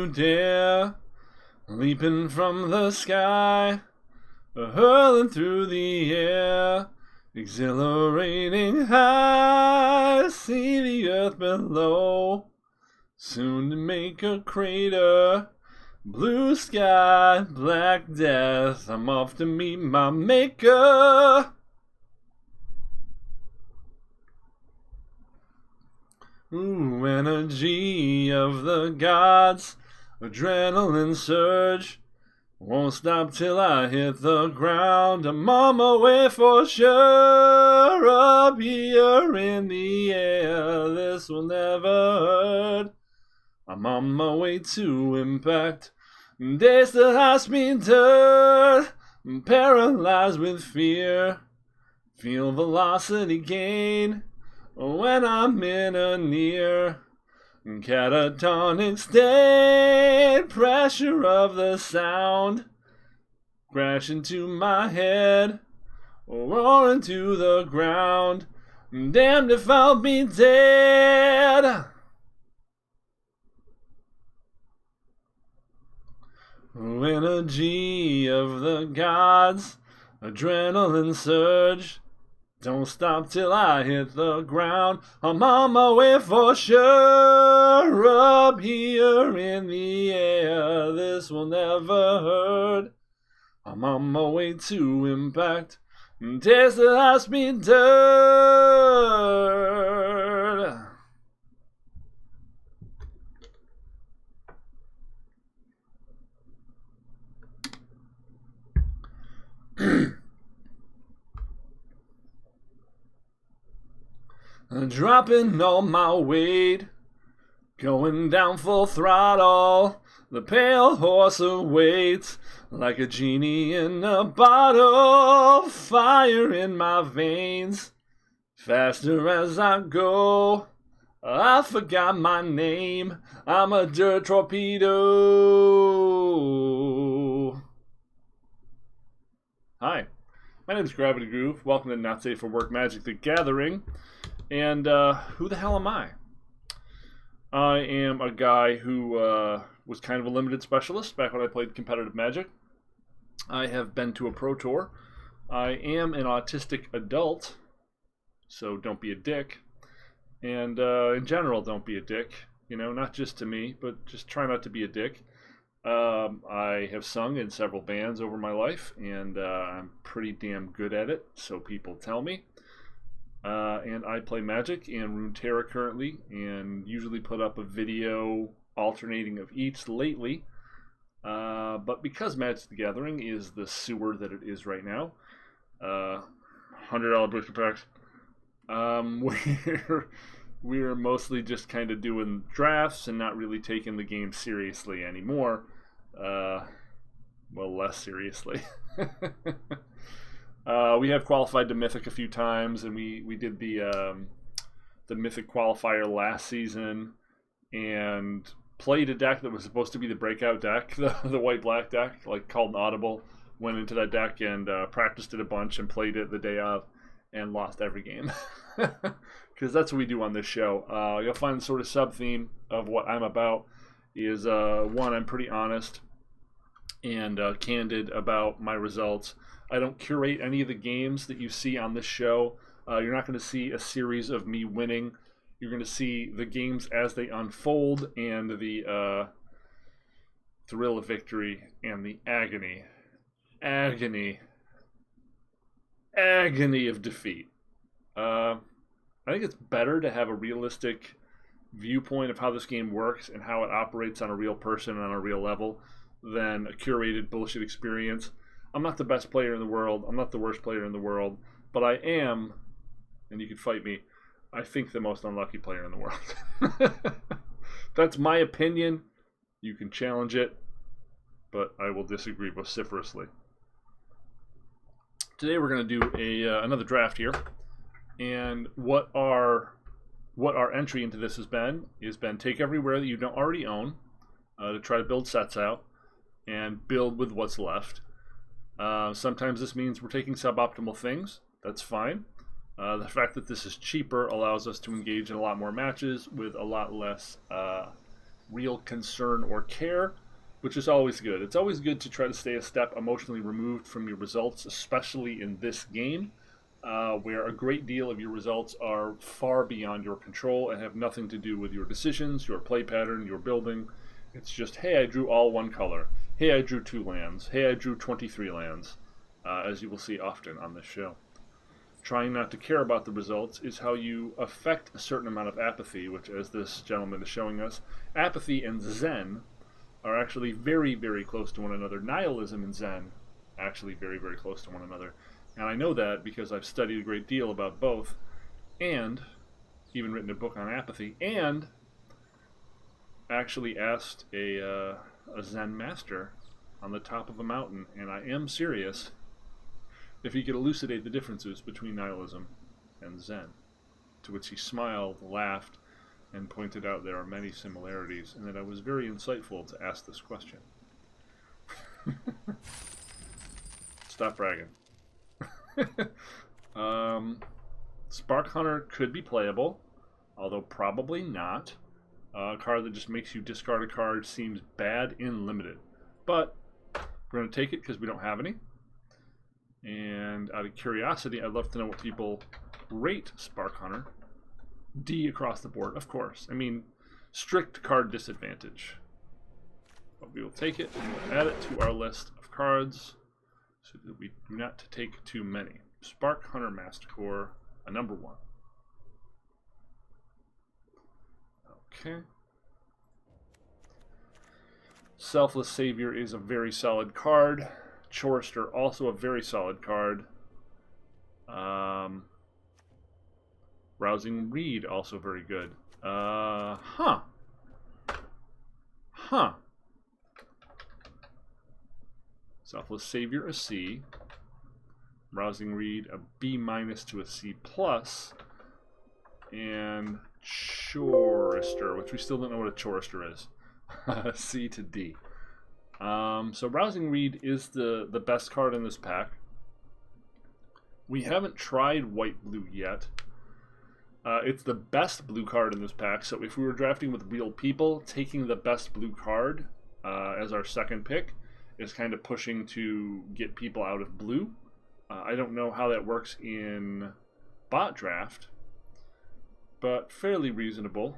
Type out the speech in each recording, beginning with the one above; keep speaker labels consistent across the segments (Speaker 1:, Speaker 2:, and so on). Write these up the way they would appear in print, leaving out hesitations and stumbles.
Speaker 1: you dare, leaping from the sky, hurling through the air, exhilarating high, see the earth below, soon to make a crater, blue sky, black death, I'm off to meet my maker. Ooh, energy of the gods, adrenaline surge, won't stop till I hit the ground. I'm on my way for sure, up here in the air, this will never hurt. I'm on my way to impact, days the high-speed dirt, I'm paralyzed with fear, feel velocity gain when I'm in a near catatonic state, pressure of the sound crash into my head, roaring to the ground, damned if I'll be dead. Energy of the gods, adrenaline surge, don't stop till I hit the ground. I'm on my way for sure, up here in the air, this will never hurt. I'm on my way to impact, taste the high-speed dirt. Dropping all my weight, going down full throttle, the pale horse awaits, like a genie in a bottle, fire in my veins, faster as I go, I forgot my name, I'm a dirt torpedo. Hi, my name is Gravity Groove, welcome to Not Safe for Work Magic the Gathering. And who the hell am I? I am a guy who was kind of a limited specialist back when I played competitive Magic. I have been to a pro tour. I am an autistic adult, so don't be a dick. And in general, don't be a dick. You know, not just to me, but just try not to be a dick. I have sung in several bands over my life, and I'm pretty damn good at it, so people tell me. And I play Magic and Runeterra currently, and usually put up a video alternating of each lately. But because Magic the Gathering is the sewer that it is right now, $100 booster packs, we're mostly just kind of doing drafts and not really taking the game seriously anymore. Well, less seriously. We have qualified to Mythic a few times, and we did the Mythic qualifier last season, and played a deck that was supposed to be the breakout deck, the white-black deck, like called an audible. Went into that deck and practiced it a bunch and played it the day of, and lost every game. Because that's what we do on this show. You'll find the sort of sub-theme of what I'm about is, one, I'm pretty honest and candid about my results. I don't curate any of the games that you see on this show. You're not going to see a series of me winning. You're going to see the games as they unfold, and the thrill of victory and the agony of defeat. I think it's better to have a realistic viewpoint of how this game works and how it operates on a real person and on a real level than a curated bullshit experience. I'm not the best player in the world. I'm not the worst player in the world. But I am, and you can fight me, I think the most unlucky player in the world. That's my opinion. You can challenge it, but I will disagree vociferously. Today we're going to do another draft here. And what our entry into this has been take everywhere that you don't already own to try to build sets out and build with what's left. Sometimes this means we're taking suboptimal things. That's fine. The fact that this is cheaper allows us to engage in a lot more matches with a lot less real concern or care, which is always good. It's always good to try to stay a step emotionally removed from your results, especially in this game, where a great deal of your results are far beyond your control and have nothing to do with your decisions, your play pattern, your building. It's just, hey, I drew all one color. Hey, I drew 2 lands. Hey, I drew 23 lands, as you will see often on this show. Trying not to care about the results is how you affect a certain amount of apathy, which, as this gentleman is showing us, apathy and Zen are actually very, very close to one another. Nihilism and Zen actually very, very close to one another. And I know that because I've studied a great deal about both, and even written a book on apathy, and actually asked a Zen master on the top of a mountain, and I am serious, if he could elucidate the differences between nihilism and Zen. To which he smiled, laughed, and pointed out there are many similarities, and that I was very insightful to ask this question. Stop bragging. Spark Hunter could be playable, although probably not. A card that just makes you discard a card seems bad in limited. But we're going to take it because we don't have any. And out of curiosity, I'd love to know what people rate Spark Hunter. D across the board, of course. I mean, strict card disadvantage. But we will take it and we'll add it to our list of cards so that we do not take too many. Spark Hunter Masticore, a number 1. Okay. Selfless Savior is a very solid card. Chorister, also a very solid card. Rousing Reed, also very good. Selfless Savior, a C. Rousing Reed, a B- to a C+. And Chorister, which we still don't know what a Chorister is. C to D. So Rousing Reed is the best card in this pack. We haven't tried white-blue yet. It's the best blue card in this pack, so if we were drafting with real people, taking the best blue card as our second pick is kind of pushing to get people out of blue. I don't know how that works in bot draft, but fairly reasonable.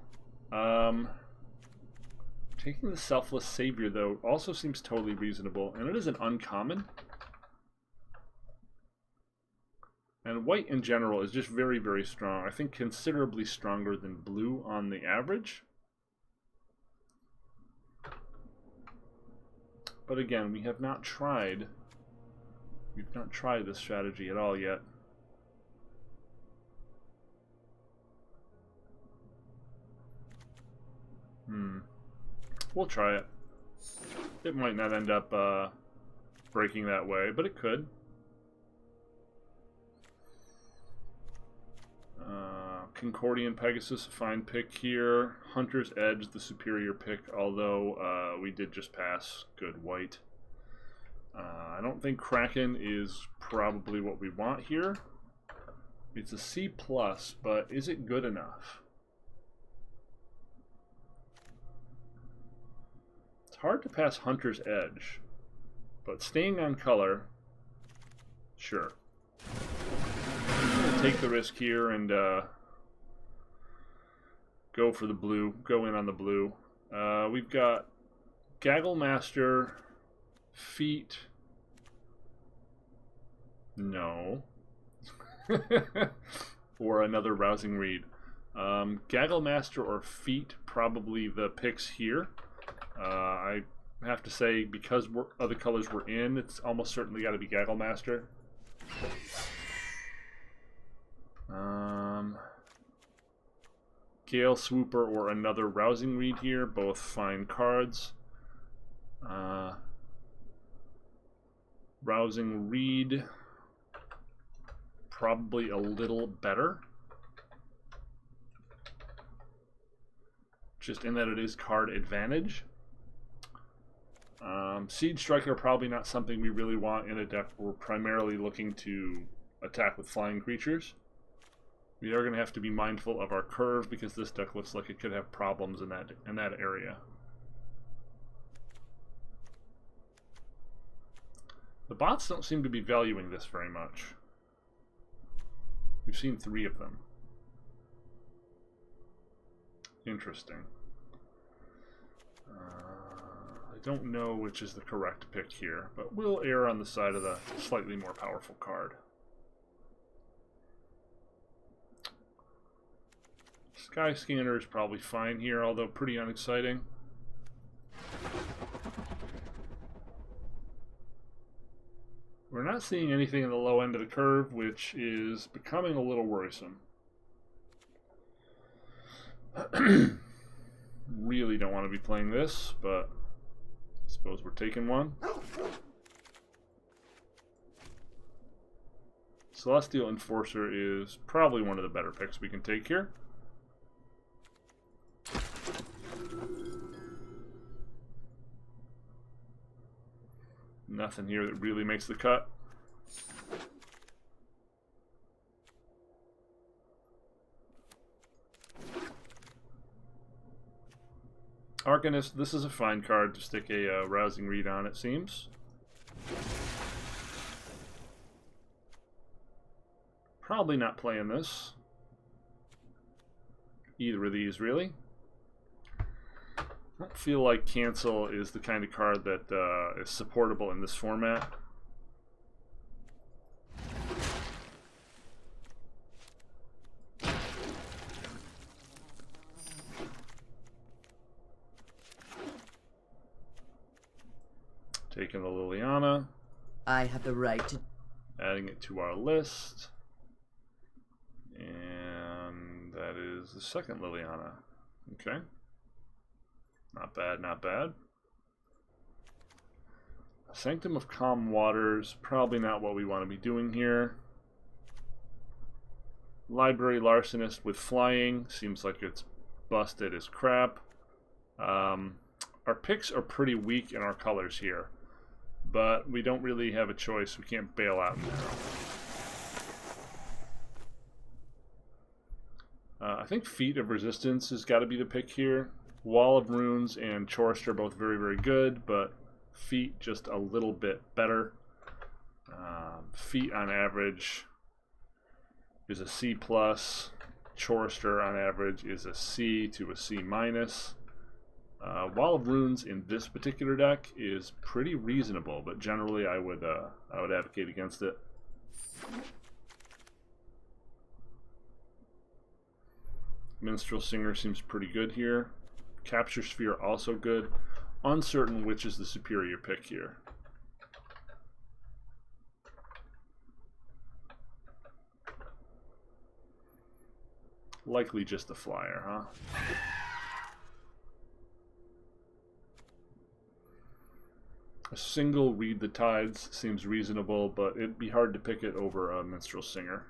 Speaker 1: Taking the Selfless Savior, though, also seems totally reasonable, and it is an uncommon. And white in general is just very, very strong. I think considerably stronger than blue on the average. But again, we've not tried this strategy at all yet. We'll try it. It might not end up breaking that way, but it could. Concordian Pegasus, a fine pick here. Hunter's Edge, the superior pick, although we did just pass good white. I don't think Kraken is probably what we want here. It's a C+, but is it good enough? It's hard to pass Hunter's Edge, but staying on color, sure. I'm gonna take the risk here and go for the blue, go in on the blue. We've got Gaggle Master, Feet. No. Or another Rousing Reed. Gaggle Master or Feet, probably the picks here. I have to say, because other colors were in, it's almost certainly got to be Gaggle Master. Gale Swooper or another Rousing Reed here, both fine cards. Rousing Reed, probably a little better. Just in that it is card advantage. Siege Striker, probably not something we really want in a deck. We're primarily looking to attack with flying creatures. We are going to have to be mindful of our curve because this deck looks like it could have problems in that area. The bots don't seem to be valuing this very much. We've seen 3 of them. Interesting. I don't know which is the correct pick here, but we'll err on the side of the slightly more powerful card. Sky Scanner is probably fine here, although pretty unexciting. We're not seeing anything in the low end of the curve, which is becoming a little worrisome. Really don't want to be playing this, but I suppose we're taking one. Celestial Enforcer is probably one of the better picks we can take here. Nothing here that really makes the cut. Arcanist, this is a fine card to stick a rousing read on, it seems. Probably not playing this. Either of these, really. I don't feel like Cancel is the kind of card that is supportable in this format. Taking the Liliana.
Speaker 2: I have the right to...
Speaker 1: Adding it to our list. And that is the second Liliana. Okay. Not bad, not bad. Sanctum of Calm Waters, probably not what we want to be doing here. Library Larcenist with flying, seems like it's busted as crap. Our picks are pretty weak in our colors here, but we don't really have a choice. We can't bail out now. I think Feet of Resistance has got to be the pick here. Wall of Runes and Chorist are both very, very good, but Feet just a little bit better. Feet on average is a C+. Chorister on average is a C to a C-. Wall of Runes in this particular deck is pretty reasonable, but generally I would advocate against it. Minstrel Singer seems pretty good here. Capture Sphere also good. Uncertain which is the superior pick here. Likely just a flyer, huh? A single Read the Tides seems reasonable, but it'd be hard to pick it over a Minstrel Singer.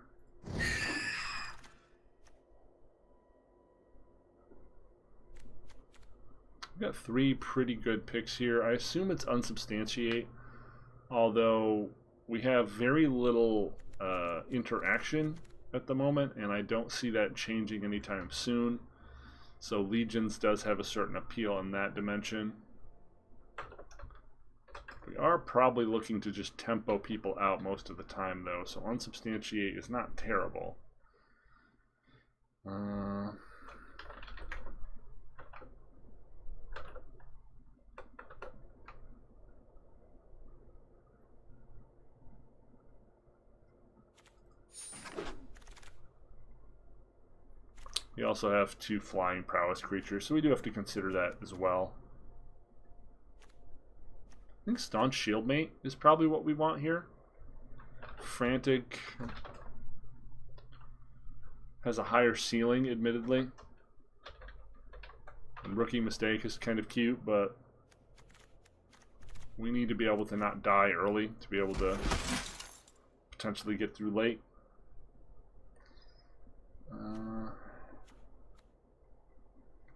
Speaker 1: We've got 3 pretty good picks here. I assume it's Unsubstantiate, although we have very little interaction at the moment, and I don't see that changing anytime soon. So Legions does have a certain appeal in that dimension. We are probably looking to just tempo people out most of the time, though, so Unsubstantiate is not terrible. We also have 2 flying prowess creatures, so we do have to consider that as well. I think Staunch Shieldmate is probably what we want here. Frantic has a higher ceiling, admittedly. And Rookie Mistake is kind of cute, but we need to be able to not die early to be able to potentially get through late.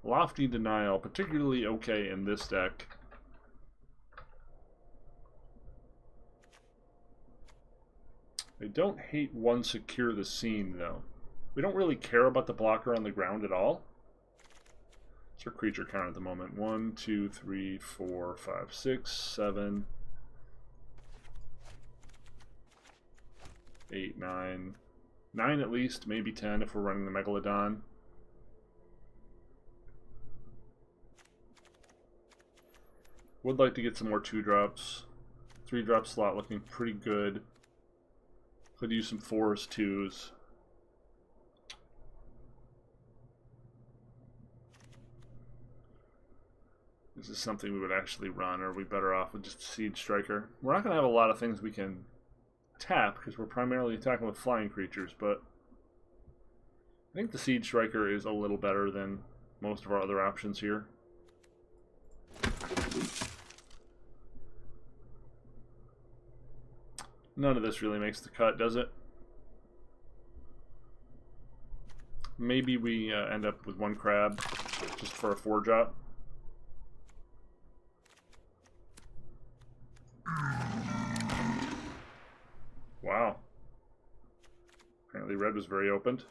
Speaker 1: Lofty Denial, particularly okay in this deck. I don't hate One Secure the Scene, though. We don't really care about the blocker on the ground at all. What's our creature count at the moment? 1, 2, 3, 4, 5, 6, 7, 8, 9. 9 at least, maybe 10 if we're running the Megalodon. Would like to get some more 2-drops. 3-drop slot looking pretty good. Could use some 4s, 2s. This is something we would actually run, or are we better off with just a Siege Striker? We're not going to have a lot of things we can tap, because we're primarily attacking with flying creatures, but I think the Siege Striker is a little better than most of our other options here. None of this really makes the cut, does it? Maybe we end up with 1 crab, just for a 4-drop. Wow. Apparently red was very opened.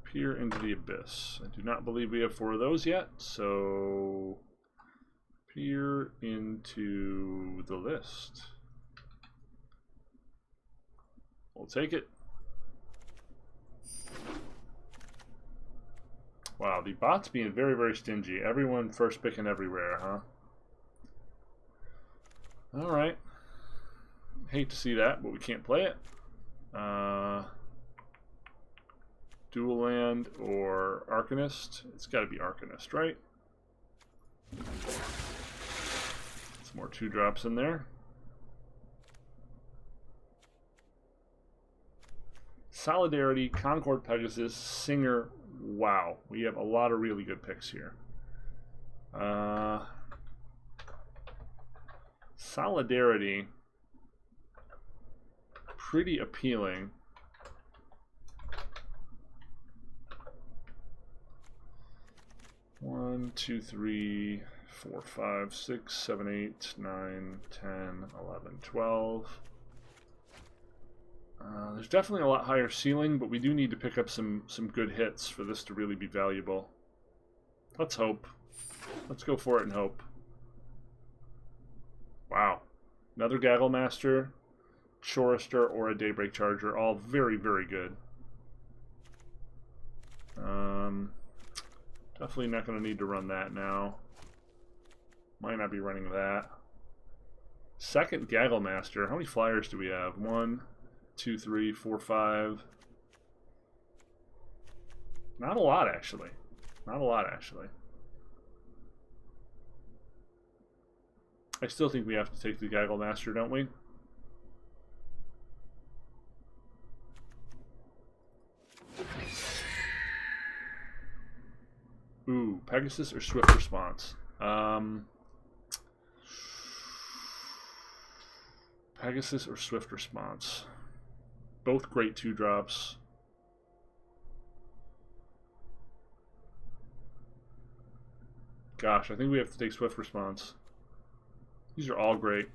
Speaker 1: Peer into the abyss. I do not believe we have 4 of those yet, so peer into the list. We'll take it. Wow, the bot's being very, very stingy. Everyone first picking everywhere, huh? Alright. Hate to see that, but we can't play it. Dual land or Arcanist? It's got to be Arcanist, right? Some more 2-drops in there. Solidarity, Concord Pegasus, Singer. Wow, we have a lot of really good picks here. Solidarity, pretty appealing. One, 2, 3, 4, 5, 6, 7, 8, 9, 10, 11, 12. There's definitely a lot higher ceiling, but we do need to pick up some good hits for this to really be valuable. Let's hope. Let's go for it and hope. Wow. Another Gagglemaster, Chorister, or a Daybreak Charger. All very, very good. Definitely not going to need to run that now. Might not be running that. Second Gagglemaster. How many flyers do we have? 1, 2, 3, 4, 5. Not a lot, actually. Not a lot, actually. I still think we have to take the Gagglemaster, don't we? Ooh, Pegasus or Swift Response? Pegasus or Swift Response? Both great 2-drops. Gosh, I think we have to take Swift Response. These are all great.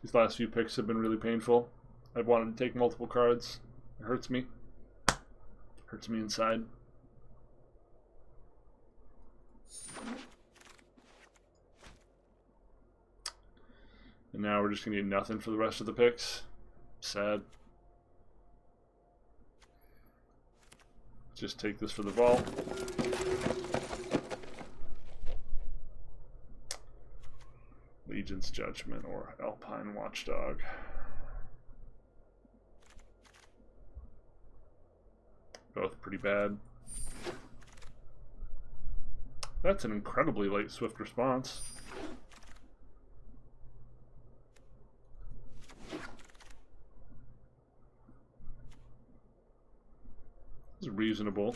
Speaker 1: These last few picks have been really painful. I've wanted to take multiple cards. It hurts me. Hurts me inside. And now we're just going to get nothing for the rest of the picks. Sad. Just take this for the vault. Legion's Judgment or Alpine Watchdog. Both pretty bad. That's an incredibly late Swift Response. This is reasonable.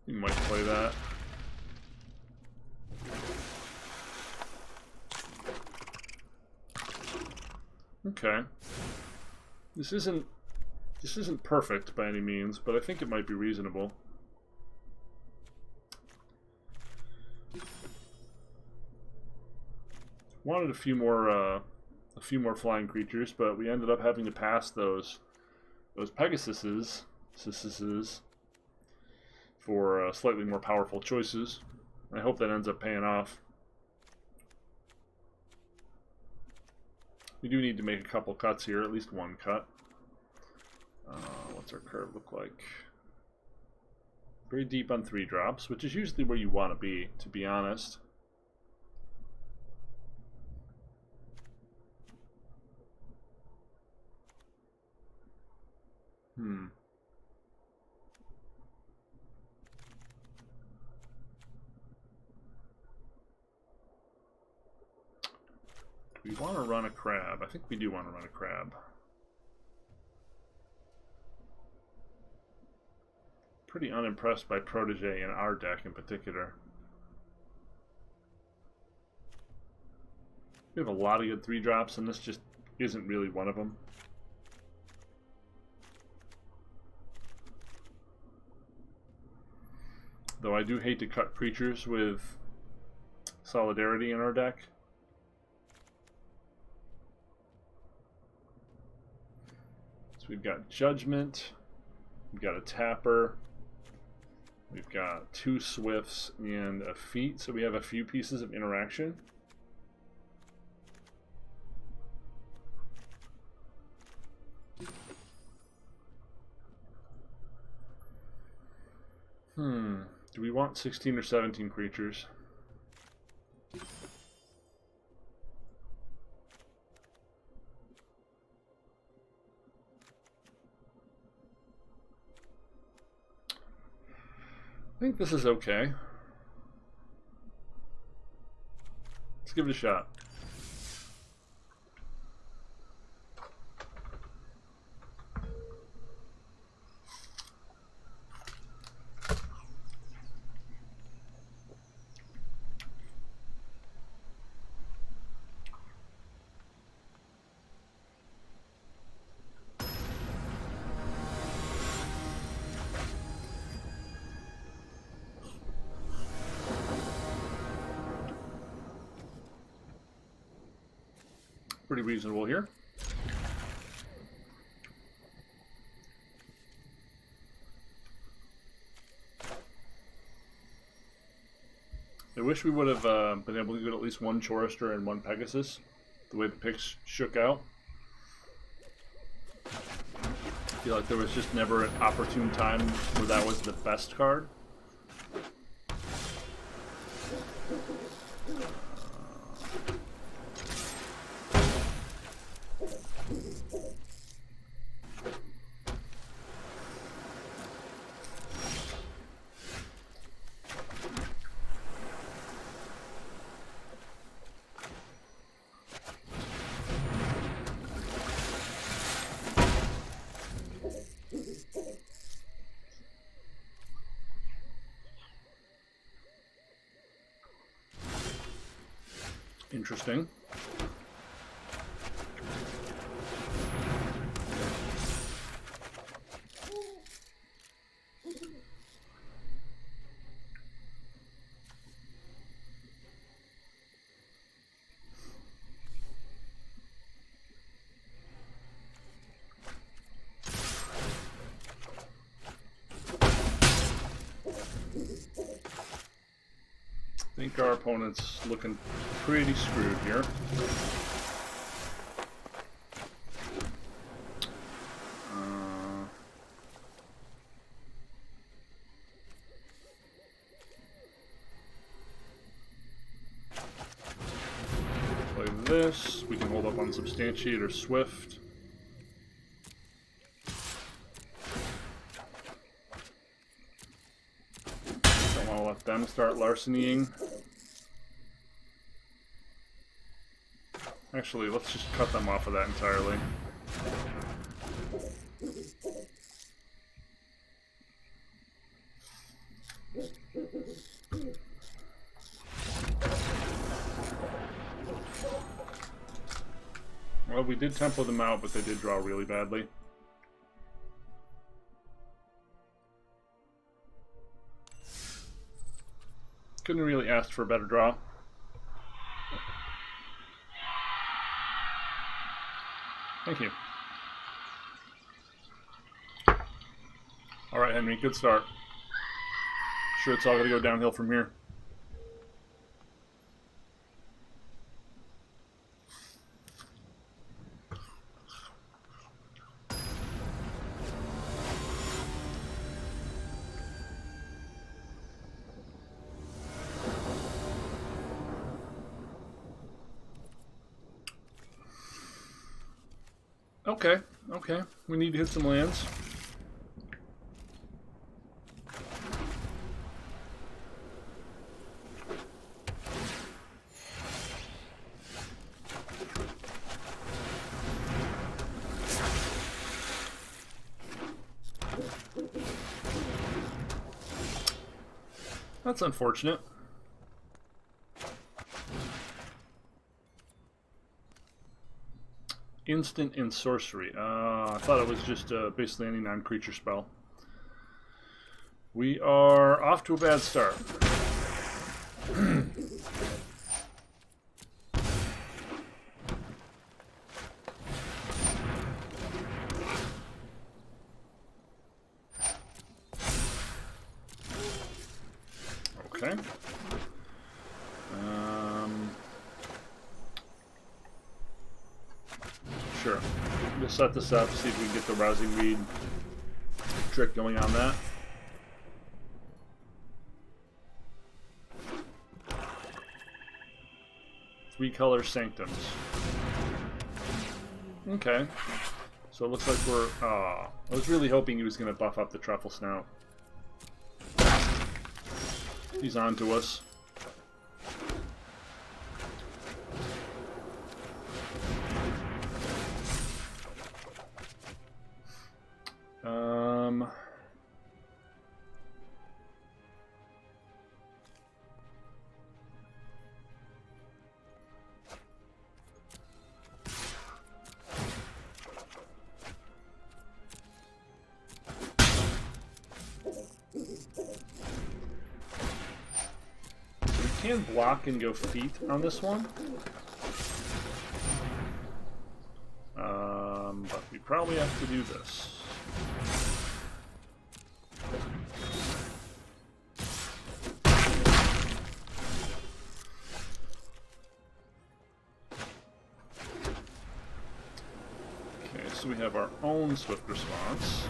Speaker 1: You might play that. Okay. This isn't perfect by any means, but I think it might be reasonable. Wanted a few more flying creatures, but we ended up having to pass those Pegasuses for slightly more powerful choices. I hope that ends up paying off. We do need to make a couple cuts here, at least one cut. What's our curve look like? Very deep on 3-drops, which is usually where you want to be honest. Do we want to run a crab? I think we do want to run a crab. Pretty unimpressed by Protege in our deck in particular. We have a lot of good 3-drops, and this just isn't really one of them. Though I do hate to cut creatures with Solidarity in our deck. So we've got Judgment, we've got a Tapper, we've got 2 Swifts and a Feat, so we have a few pieces of interaction. Do we want 16 or 17 creatures? I think this is okay. Let's give it a shot. Pretty reasonable here. I wish we would have been able to get at least one Chorister and one Pegasus, the way the picks shook out. I feel like there was just never an opportune time where that was the best card. Interesting. I think our opponent's looking pretty screwed here. Play this. We can hold up on Substantiate or Swift. Don't want to let them start larcenying. Actually, let's just cut them off of that entirely. Well, we did tempo them out, but they did draw really badly. Couldn't really ask for a better draw. Thank you. Alright, Henry, good start. Sure, it's all going to go downhill from here. Okay, okay. We need to hit some lands. That's unfortunate. Instant and sorcery. I thought it was just basically any non-creature spell. We are off to a bad start. Okay. Sure. We'll set this up, see if we can get the Rousing Reed trick going on that. Three-color Sanctums. Okay. So it looks like we're... I was really hoping he was going to buff up the Truffle Snout. He's on to us. We can block and go feet on this one. But we probably have to do this. Okay, so we have our own swift response.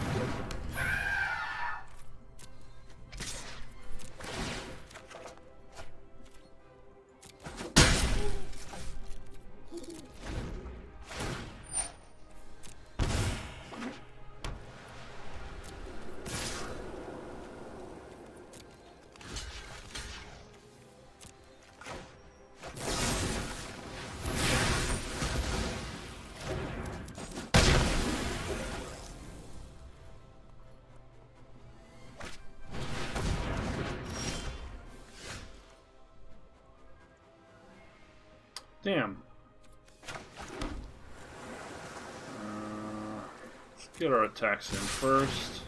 Speaker 1: Damn. Let's get our attacks in first.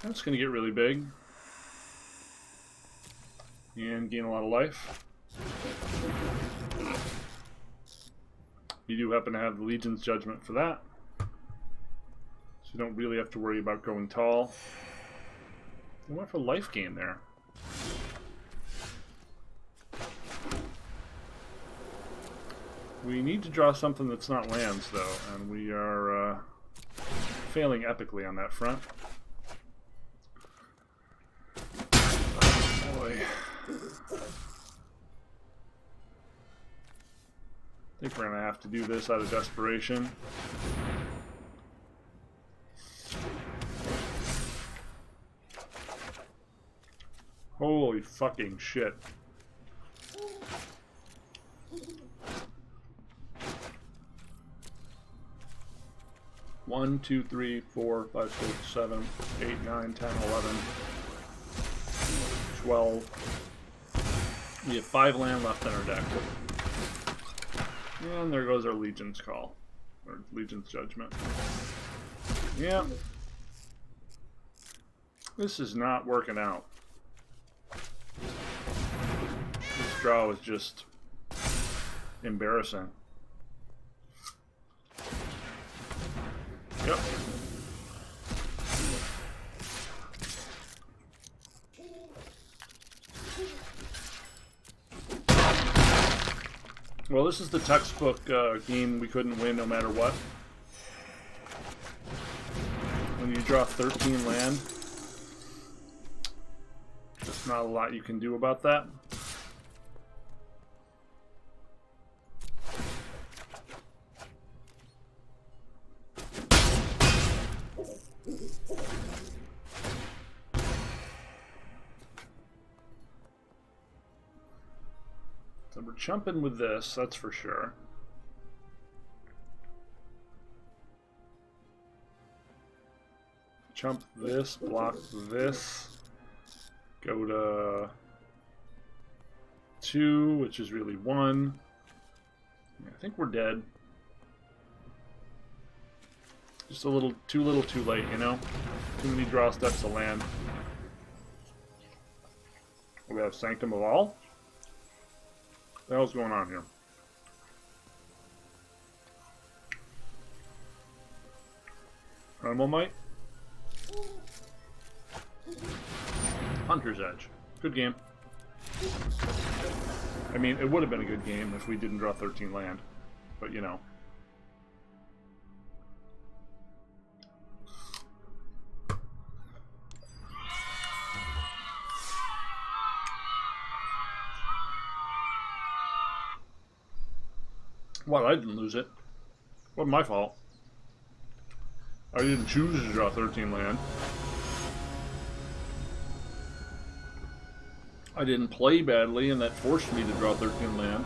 Speaker 1: That's going to get really big. And gain a lot of life. You do happen to have the Legion's Judgment for that. So you don't really have to worry about going tall. I went for life gain there. We need to draw something that's not lands, though, and we are failing epically on that front. Boy. I think we're going to have to do this out of desperation. Holy fucking shit. One, 2, 3, 4, 5, 6, 7, 8, 9, 10, 11, 12. We have 5 land left on our deck. And there goes our Legion's Call. Or Legion's Judgment. Yeah. This is not working out. This draw is just embarrassing. Yep. Well, this is the textbook game we couldn't win no matter what. When you draw 13 land, there's not a lot you can do about that. So we're chumping with this, that's for sure. Chump this, block this, go to 2, which is really 1. I think we're dead. Just a little too late, you know? Too many draw steps to land. We have Sanctum of All? What the hell's going on here? Primal Might? Hunter's Edge. Good game. I mean, it would have been a good game if we didn't draw 13 land. But, you know. Well, I didn't lose it. Wasn't my fault. I didn't choose to draw 13 land. I didn't play badly, and that forced me to draw 13 land.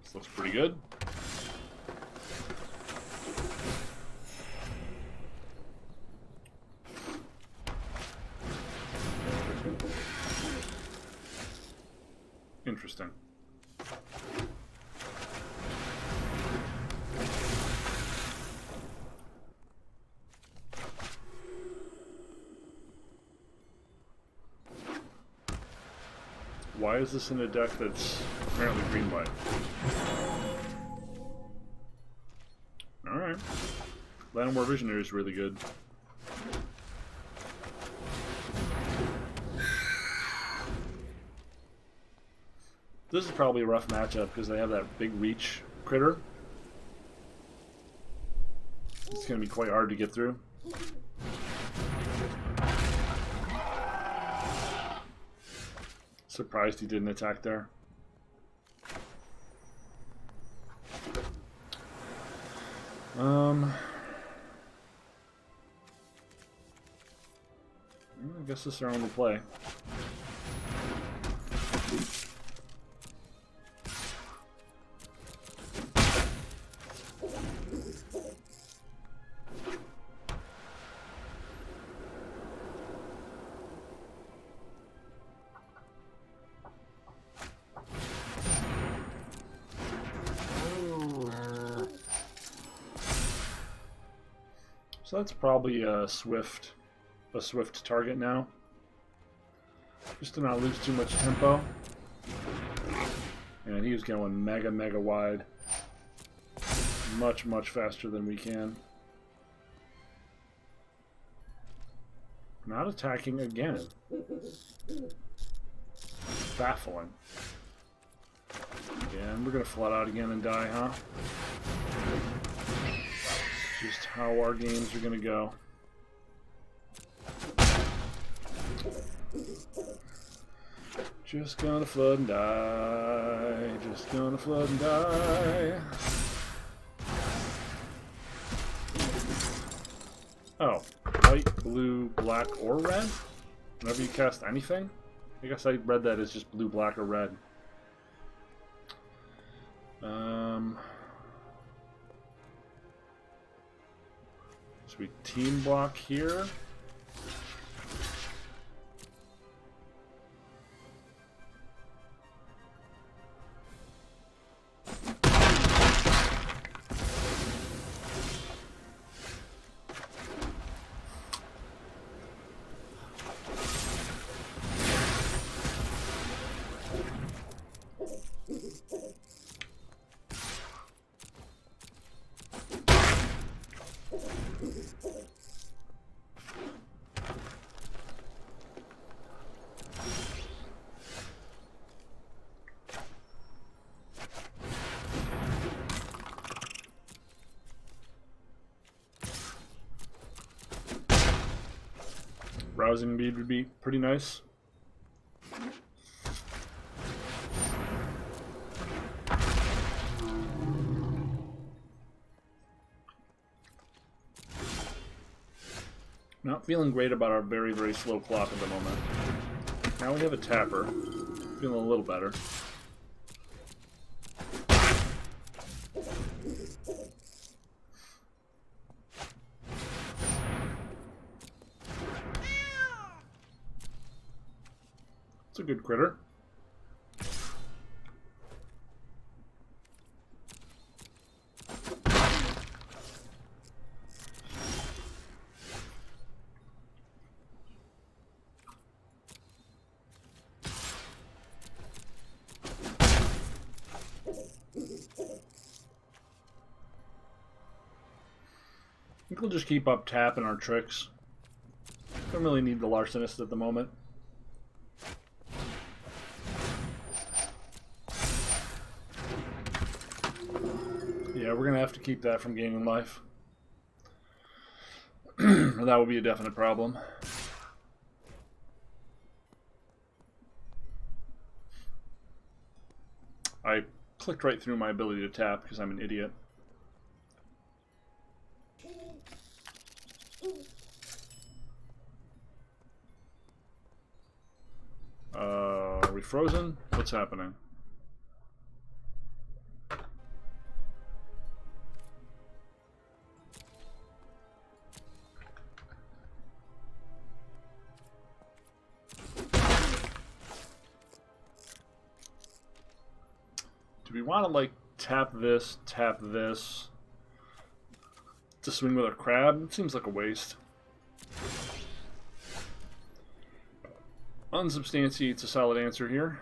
Speaker 1: This looks pretty good. Interesting. Why is this in a deck that's apparently green-white? Alright. Land War Visionary is really good. This is probably a rough matchup because they have that big reach critter. It's going to be quite hard to get through. Surprised he didn't attack there. I guess this is our only play. So that's probably a swift target now. Just to not lose too much tempo. And he was going mega wide. Much faster than we can. Not attacking again. Baffling. And we're gonna flood out again and die, huh? Just how our games are gonna go. Just gonna flood and die. Just gonna flood and die. Oh, white, blue, black, or red? Whenever you cast anything? I guess I read that as just blue, black, or red. So we team block here. Rousing bead would be pretty nice. Not feeling great about our very, very slow clock at the moment. Now we have a tapper. Feeling a little better. It's a good critter. I think we'll just keep up tapping our tricks. Don't really need the Larcenist at the moment. Yeah, we're gonna have to keep that from gaining life. That would be a definite problem. I clicked right through my ability to tap because I'm an idiot. Are we frozen? What's happening? Do we want to, like, tap this to swing with our crab? It seems like a waste. Unsubstantiates a solid answer here.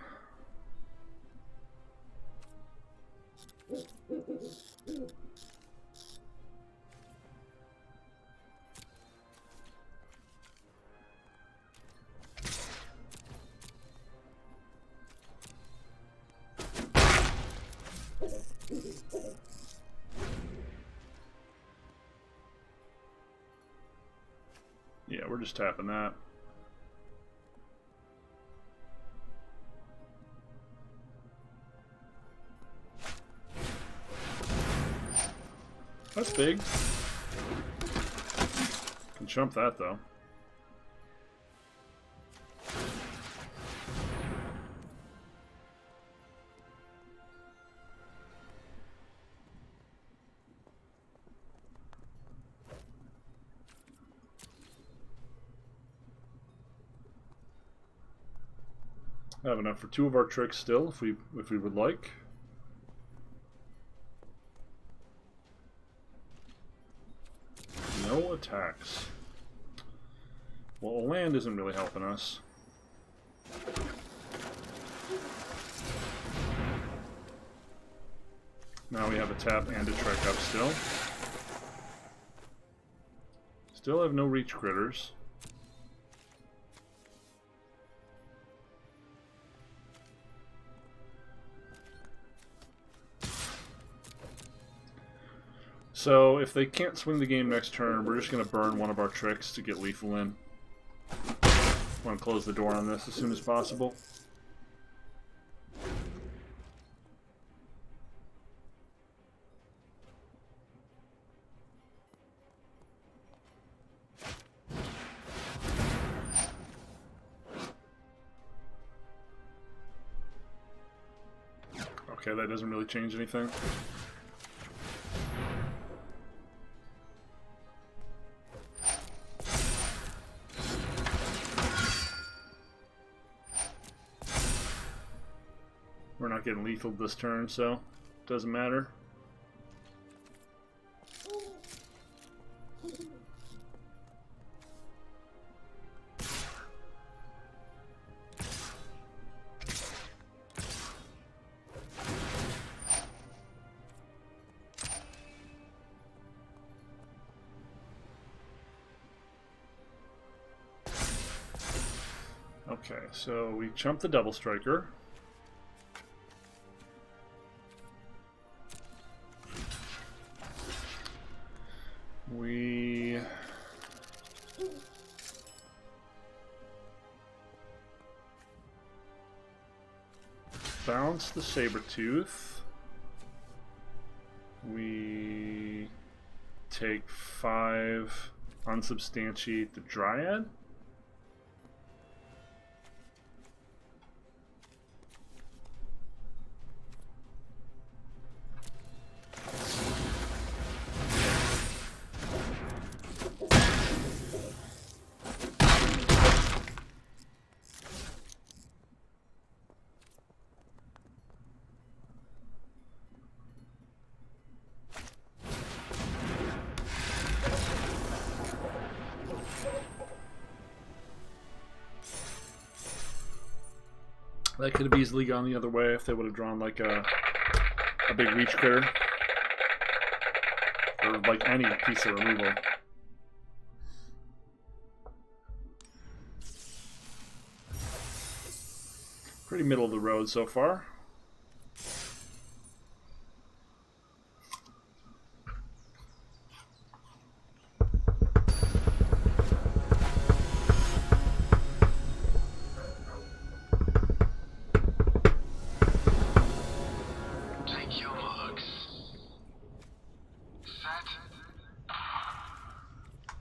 Speaker 1: Yeah, we're just tapping that. That's big. Can chump that though. I have enough for 2 of our tricks still, if we would like. No attacks. Well, land isn't really helping us. Now we have a tap and a trick up still. Still have no reach critters. So, if they can't swing the game next turn, we're just going to burn one of our tricks to get lethal in. I want to close the door on this as soon as possible. Okay, that doesn't really change anything. We're not getting lethal this turn, so it doesn't matter. Okay, so we chump the double striker. We bounce the Sabertooth. We take 5, unsubstantiate the Dryad. That could have easily gone the other way if they would have drawn like a big reach critter. Or like any piece of removal. Pretty middle of the road so far.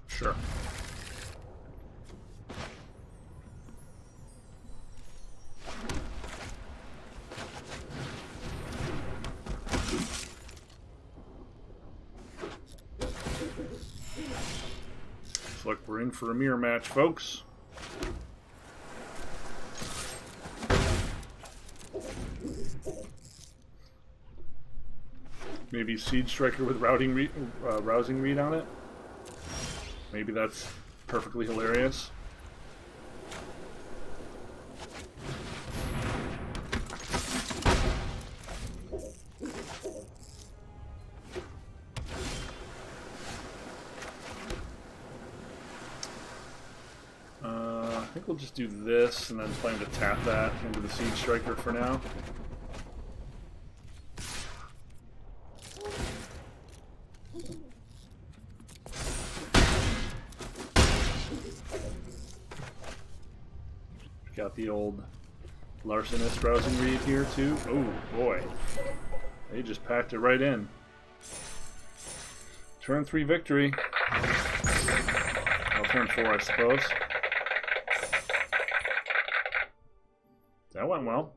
Speaker 1: Sure. Looks like we're in for a mirror match, folks. Maybe Siege Striker with rousing read on it. Maybe that's perfectly hilarious. I think we'll just do this and then plan to tap that into the Siege Striker for now. Got the old larcenous rousing read here too. Oh boy, they just packed it right in. Turn 3 victory. Well, turn 4, I suppose. That went well.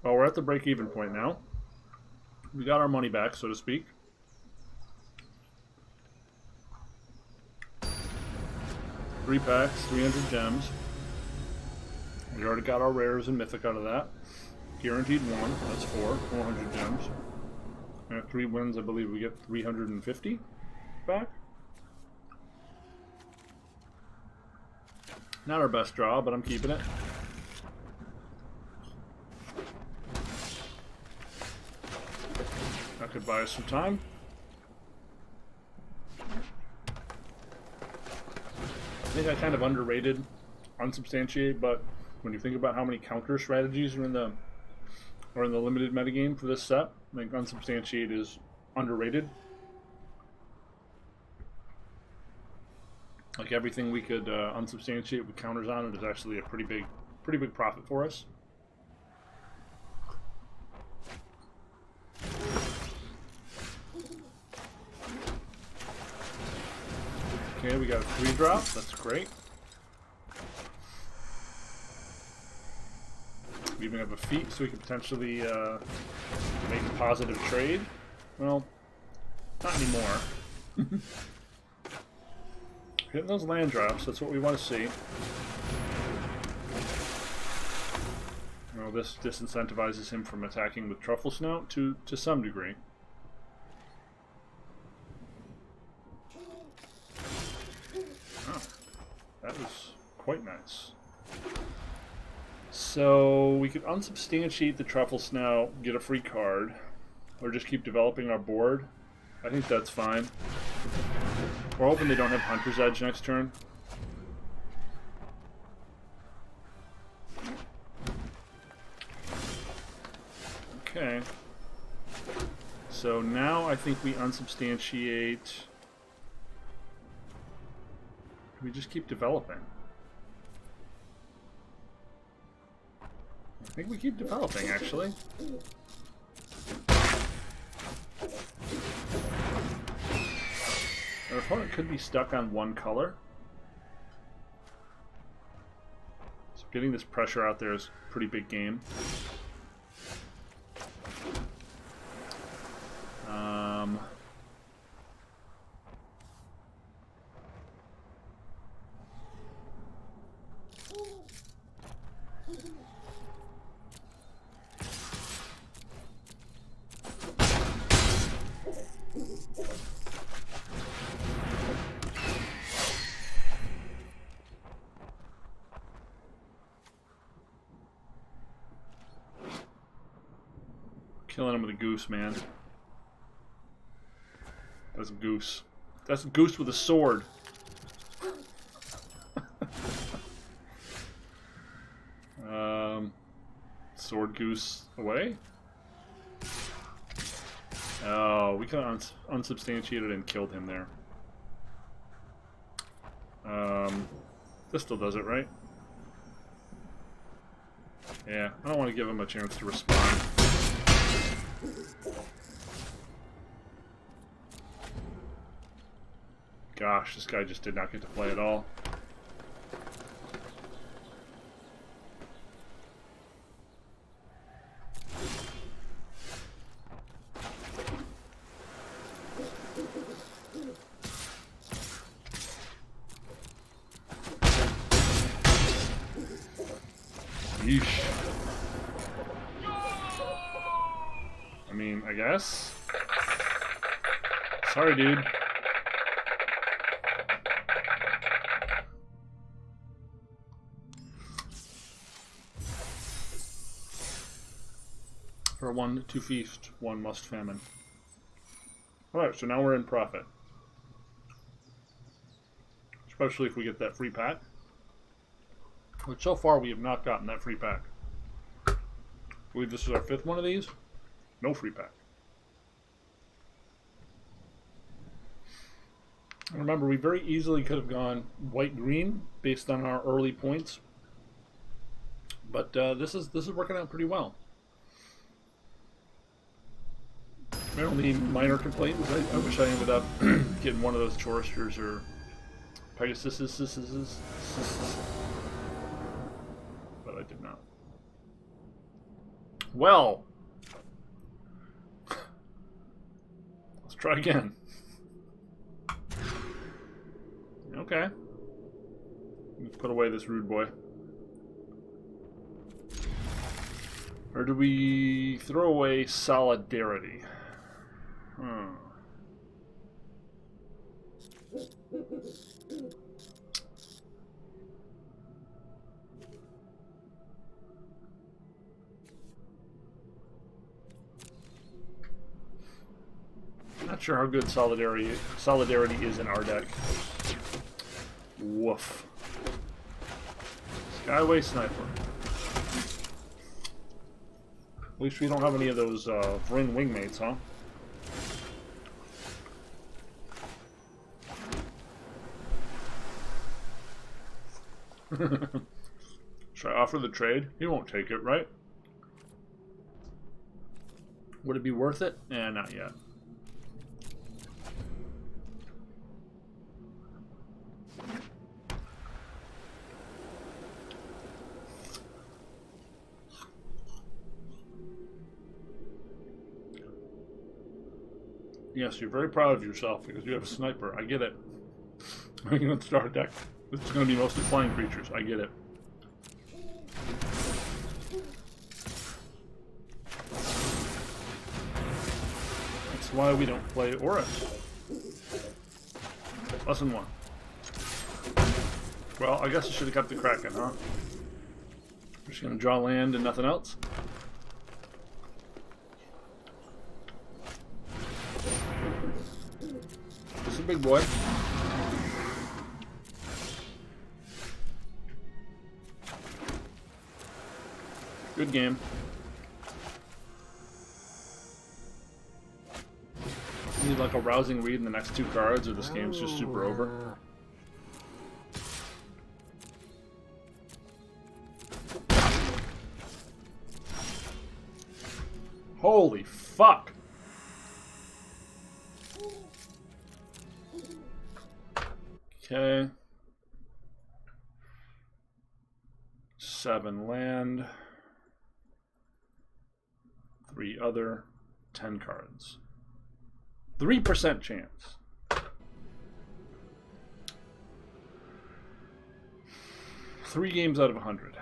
Speaker 1: Well, we're at the break-even point now. We got our money back, so to speak. Three packs, 300 gems. We already got our rares and mythic out of that. Guaranteed 1, that's 400 gems. And at 3 wins, I believe we get 350 back. Not our best draw, but I'm keeping it. That could buy us some time. I think I kind of underrated unsubstantiate, but when you think about how many counter strategies are in the limited metagame for this set, I think unsubstantiate is underrated. Like everything we could unsubstantiate with counters on it is actually a pretty big profit for us. Okay, we got a 3-drop. That's great. We even have a feat, so we can potentially make a positive trade. Well, not anymore. Hitting those land drops, that's what we want to see. Well, this disincentivizes him from attacking with Truffle Snout to some degree. Oh, that was quite nice. So we could unsubstantiate the Truffle Snout, get a free card, or just keep developing our board. I think that's fine. We're hoping they don't have Hunter's Edge next turn. Okay. So now I think we unsubstantiate. We just keep developing. I think we keep developing, actually. Our opponent could be stuck on one color. So getting this pressure out there is a pretty big game. Killing him with a goose, man. That's a goose. That's a goose with a sword. Sword goose away. Oh, we could have unsubstantiated and killed him there. This still does it, right? Yeah, I don't want to give him a chance to respond. Gosh, this guy just did not get to play at all. Yeesh. I mean, I guess. Sorry, dude. For 1 to feast, 1 must famine. Alright, so now we're in profit. Especially if we get that free pack. Which so far we have not gotten that free pack. I believe this is our 5th one of these. No free pack. And remember, we very easily could have gone white-green based on our early points. But this is working out pretty well. My only minor complaint was I wish I ended up getting one of those choristers or Pegasus. But I did not. Well, let's try again. Okay. Let's put away this rude boy. Or do we throw away Solidarity? Not sure how good Solidarity is in our deck. Woof. Skyway Sniper. At least we don't have any of those Vryn Wingmates, huh? Should I offer the trade? He won't take it, right? Would it be worth it? Eh, not yet. Yes, you're very proud of yourself because you have a sniper. I get it. You're going to start a deck. This is going to be mostly flying creatures. I get it. That's why we don't play Aura. Lesson 1. Well, I guess I should have kept the Kraken, huh? We're just gonna draw land and nothing else. This is a big boy. Good game. Need like a rousing read in the next 2 cards, or this game's just super over. Holy fuck! Okay. 7 land. 3 other. 10 cards. 3% chance. Three games out of 100.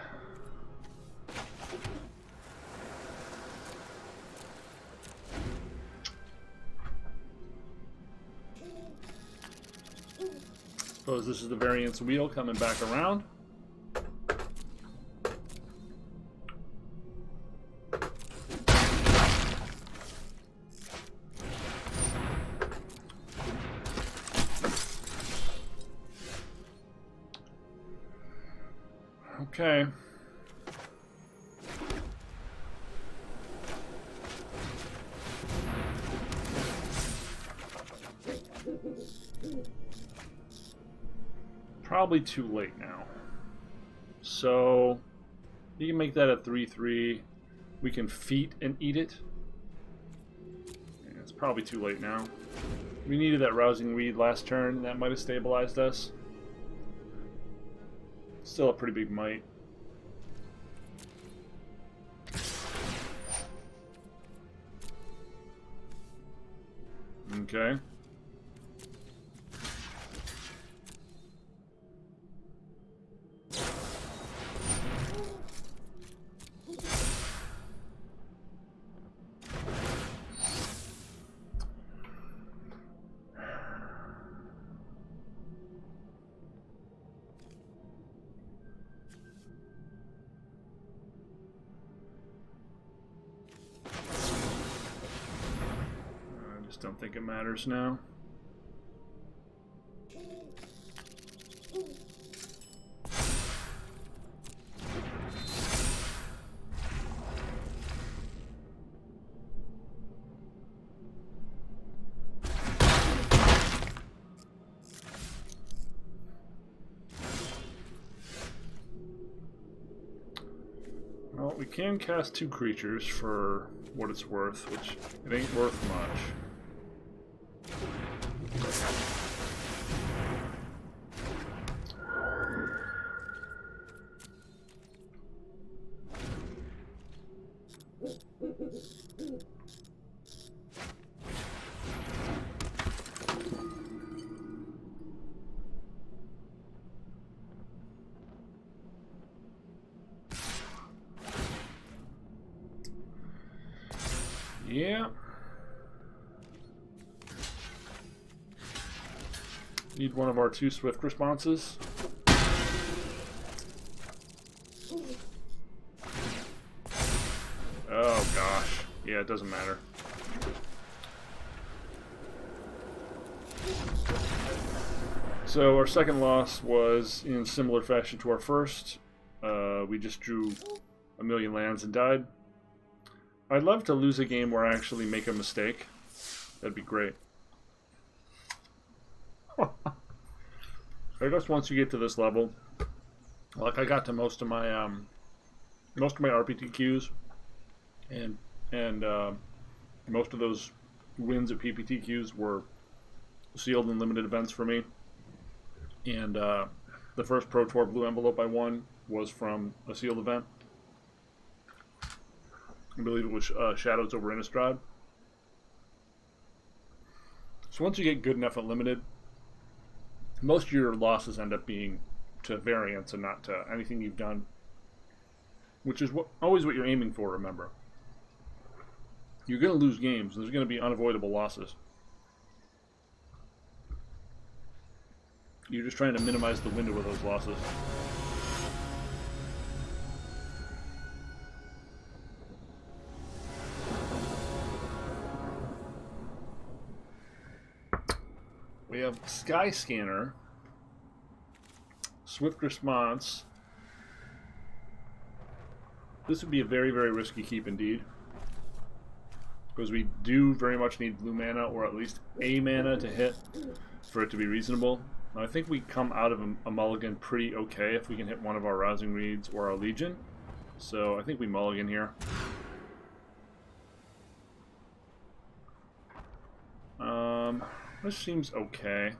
Speaker 1: Suppose this is the variance wheel coming back around. Okay. Probably too late now. So you can make that a 3/3. We can feat and eat it. Yeah, it's probably too late now. We needed that rousing read last turn, and that might have stabilized us. Still a pretty big might. Okay. Don't think it matters now. Well, we can cast 2 creatures for what it's worth, which it ain't worth much. Yeah. Need one of our 2 swift responses. Oh gosh. Yeah, it doesn't matter. So our second loss was in similar fashion to our first. We just drew a million lands and died. I'd love to lose a game where I actually make a mistake. That'd be great. I guess once you get to this level, like I got to most of my RPTQs, and most of those wins at PPTQs were sealed and limited events for me. And the first Pro Tour blue envelope I won was from a sealed event. I believe it was Shadows over Innistrad. So once you get good enough at limited, most of your losses end up being to variance and not to anything you've done, which is always what you're aiming for, remember. You're going to lose games. There's going to be unavoidable losses. You're just trying to minimize the window of those losses. We have Sky Scanner, Swift Response. This would be a very, very risky keep indeed. Because we do very much need blue mana, or at least a mana to hit for it to be reasonable. Now, I think we come out of a mulligan pretty okay if we can hit one of our Rousing Reeds or our Legion. So I think we mulligan here. This seems okay.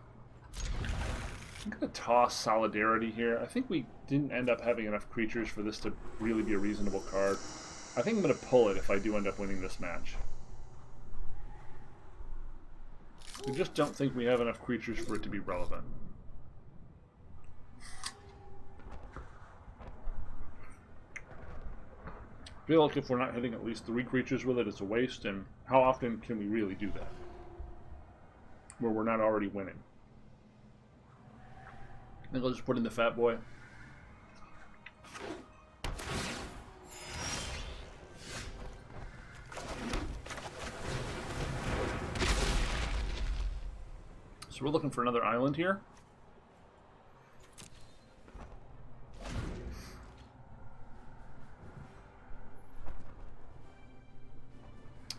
Speaker 1: I'm going to toss Solidarity here. I think we didn't end up having enough creatures for this to really be a reasonable card. I think I'm going to pull it if I do end up winning this match. I just don't think we have enough creatures for it to be relevant. I feel like if we're not hitting at least 3 creatures with it, it's a waste, and how often can we really do that? Where we're not already winning. I think I'll just put in the Fat Boy. So we're looking for another island here.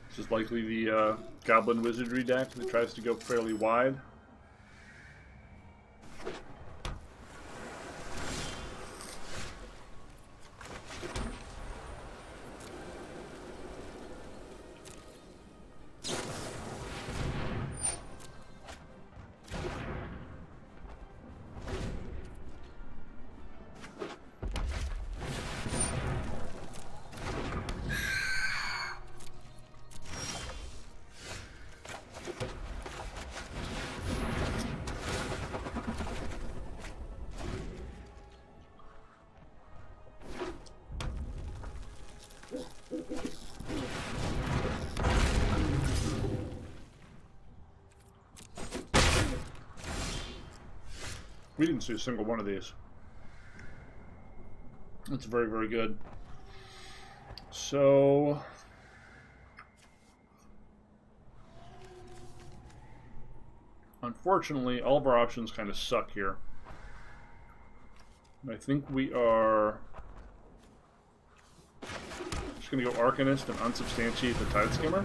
Speaker 1: This is likely the Goblin Wizardry deck that tries to go fairly wide. We didn't see a single one of these. That's very, very good. So unfortunately, all of our options kind of suck here. I think we are just going to go Arcanist and unsubstantiate the Tide Skimmer.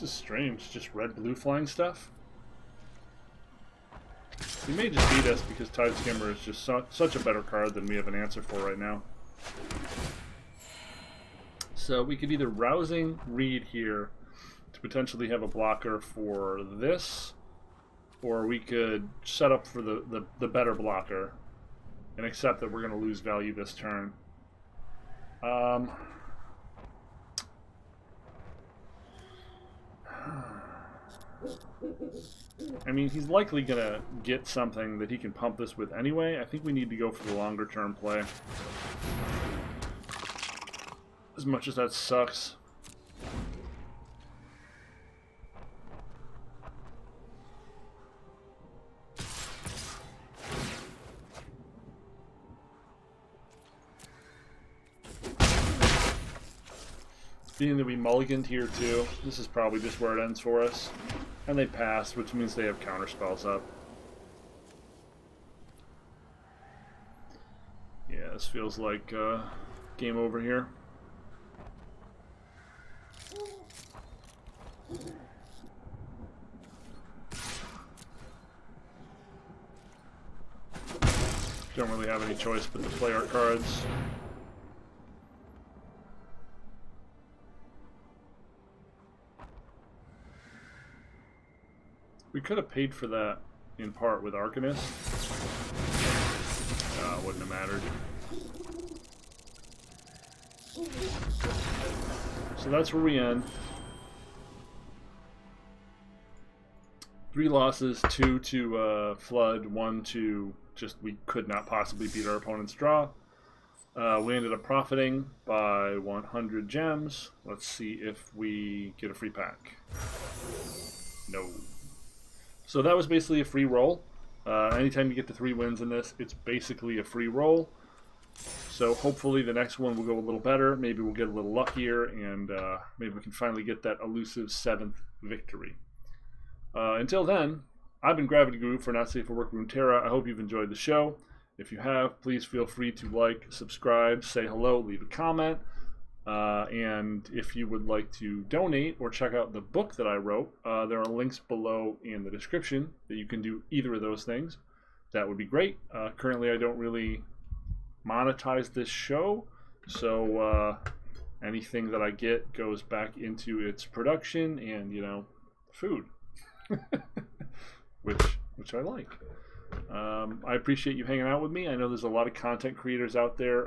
Speaker 1: This is strange, just red-blue flying stuff. He may just beat us because Tide Skimmer is just such a better card than we have an answer for right now. So we could either Rousing Reed here to potentially have a blocker for this, or we could set up for the better blocker and accept that we're going to lose value this turn. I mean, he's likely going to get something that he can pump this with anyway. I think we need to go for the longer term play. As much as that sucks. Being that we mulliganed here too, this is probably just where it ends for us. And they passed, which means they have counter spells up. Yeah, this feels like game over here. Don't really have any choice but to play our cards. We could have paid for that in part with Arcanist. Wouldn't have mattered. So that's where we end. 3 losses, 2 to Flood, 1 to just we could not possibly beat our opponent's draw. We ended up profiting by 100 gems. Let's see if we get a free pack. No. So that was basically a free roll. Anytime you get to 3 wins in this, it's basically a free roll. So hopefully the next one will go a little better. Maybe we'll get a little luckier, and maybe we can finally get that elusive 7th victory. Until then, I've been Gravity Guru for Not Safe for Work Runeterra. I hope you've enjoyed the show. If you have, please feel free to like, subscribe, say hello, leave a comment. And if you would like to donate or check out the book that I wrote, there are links below in the description that you can do either of those things. That would be great. Currently, I don't really monetize this show, so anything that I get goes back into its production and, you know, food, which I like. I appreciate you hanging out with me. I know there's a lot of content creators out there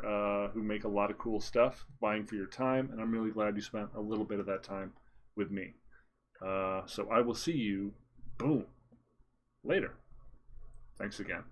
Speaker 1: who make a lot of cool stuff, vying for your time, and I'm really glad you spent a little bit of that time with me. So I will see you, boom, later. Thanks again.